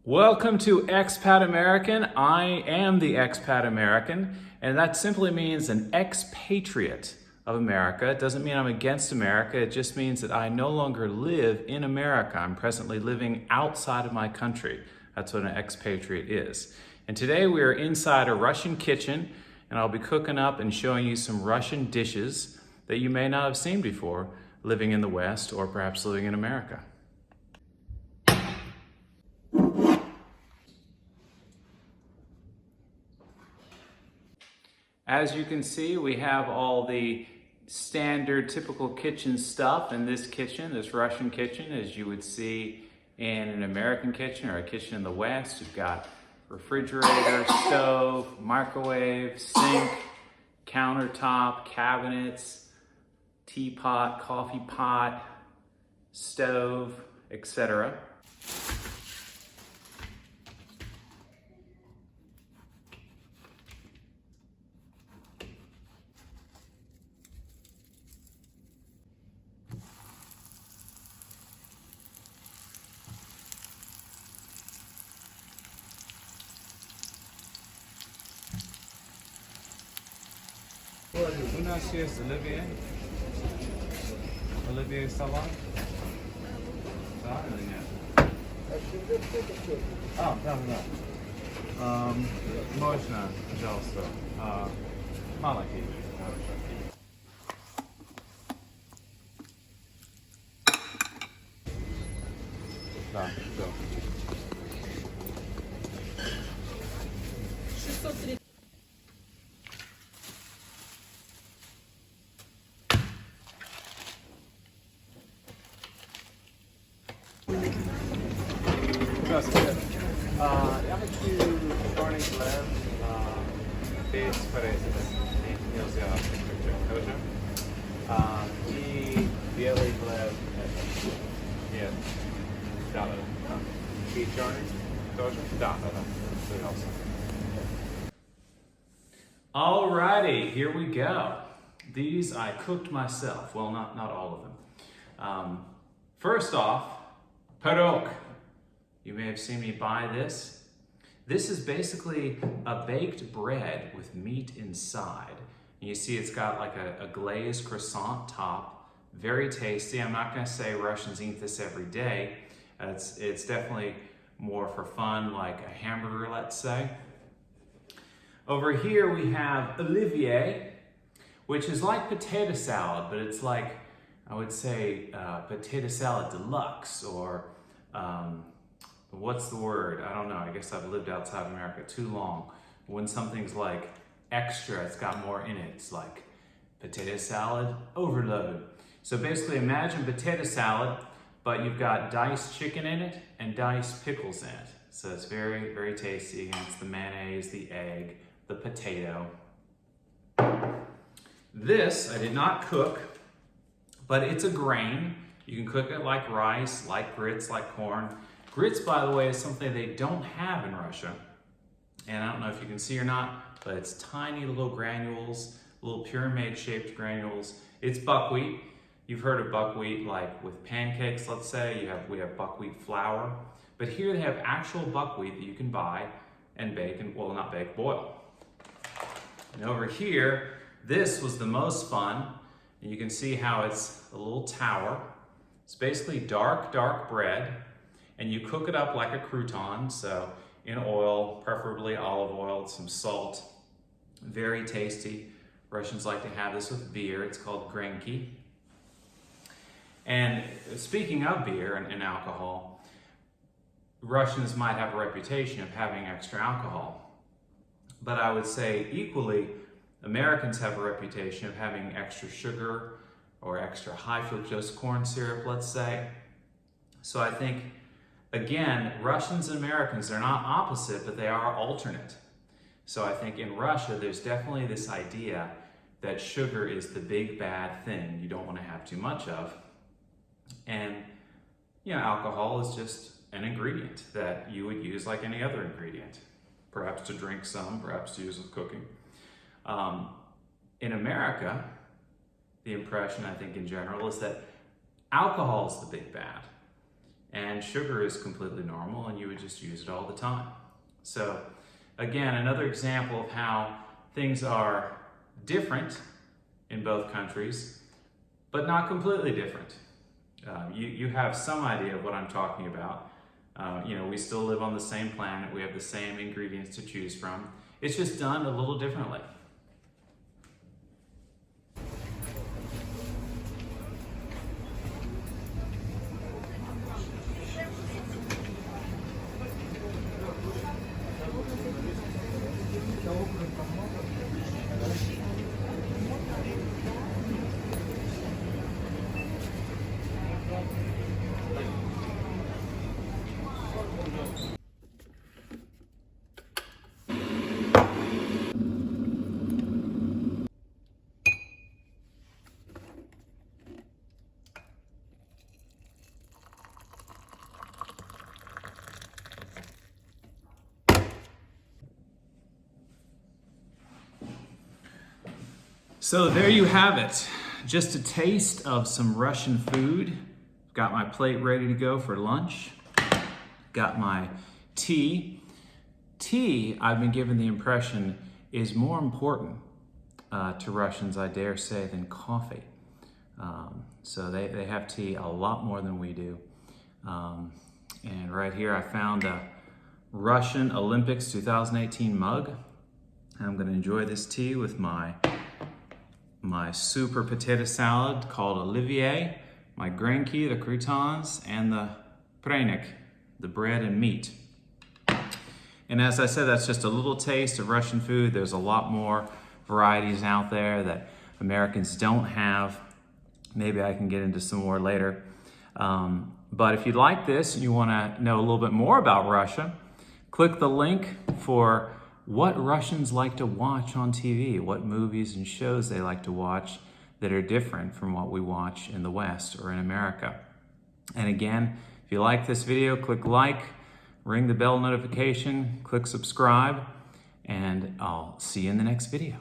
Welcome to Expat American. I am the Expat American, and that simply means an expatriate of America. It doesn't mean I'm against America. It just means that I no longer live in America. I'm presently living outside of my country. That's what an expatriate is. And today we are inside a Russian kitchen, and I'll be cooking up and showing you some Russian dishes that you may not have seen before living in the West or perhaps living in America. As you can see, we have all the standard typical kitchen stuff in this kitchen, this Russian kitchen, as you would see in an American kitchen or a kitchen in the West. You've got refrigerator, stove, microwave, sink, countertop, cabinets, teapot, coffee pot, stove, etc. У нас есть оливье салат. Да или нет? Да. Можно, пожалуйста, маленький. Да, все. 630. Я хочу черный хлеб без порезов. Нельзя тоже. И белый хлеб. Нет. Да. И черный тоже? Да. Пожалуйста. Alrighty, here we go. These I cooked myself. Well, not all of them. First off, pirog. You may have seen me buy this. This is basically a baked bread with meat inside. And you see it's got like a glazed croissant top. Very tasty. I'm not gonna say Russians eat this every day. It's definitely more for fun, like a hamburger, let's say. Over here we have oливье, which is like potato salad, but it's like, I would say, potato salad deluxe, or what's the word? I don't know. I guess I've lived outside America too long. When something's like extra, it's got more in it. It's like potato salad overload. So basically imagine potato salad, but you've got diced chicken in it and diced pickles in it. So it's very, very tasty. And it's the mayonnaise, the egg, the potato. This I did not cook, but it's a grain. You can cook it like rice, like grits, like corn. Grits, by the way, is something they don't have in Russia. And I don't know if you can see or not, but it's tiny little granules, little pyramid-shaped granules. It's buckwheat. You've heard of buckwheat like with pancakes, let's say. We have buckwheat flour. But here they have actual buckwheat that you can buy and bake, and well, not bake, boil. And over here, this was the most fun. And you can see how it's a little tower. It's basically dark bread. And you cook it up like a crouton, so in oil, preferably olive oil, some salt. Very tasty. Russians like to have this with beer. It's called grenki. And speaking of beer and alcohol, Russians might have a reputation of having extra alcohol. But I would say equally, Americans have a reputation of having extra sugar or extra high fructose corn syrup, let's say. So I think, again, Russians and Americans, they're not opposite, but they are alternate. So I think in Russia, there's definitely this idea that sugar is the big bad thing you don't want to have too much of. And, you know, alcohol is just an ingredient that you would use like any other ingredient. Perhaps to drink some, perhaps to use with cooking. In America, the impression, I think, in general, is that alcohol is the big bad. and sugar is completely normal and you would just use it all the time. So again, another example of how things are different in both countries, but not completely different. You have some idea of what I'm talking about. We still live on the same planet. We have the same ingredients to choose from. It's just done a little differently. So there you have it. Just a taste of some Russian food. Got my plate ready to go for lunch. Got my tea. Tea, I've been given the impression, is more important to Russians, I dare say, than coffee. So they have tea a lot more than we do. And right here I found a Russian Olympics 2018 mug. And I'm gonna enjoy this tea with my super potato salad called Olivier, my grenki, the croutons, and the pryanik, the bread and meat. And as I said, that's just a little taste of Russian food. There's a lot more varieties out there that Americans don't have. Maybe I can get into some more later. But if you like this and you want to know a little bit more about Russia, click the link for what Russians like to watch on TV, what movies and shows they like to watch that are different from what we watch in the West or in America. And again, if you like this video, click like, ring the bell notification, click subscribe, and I'll see you in the next video.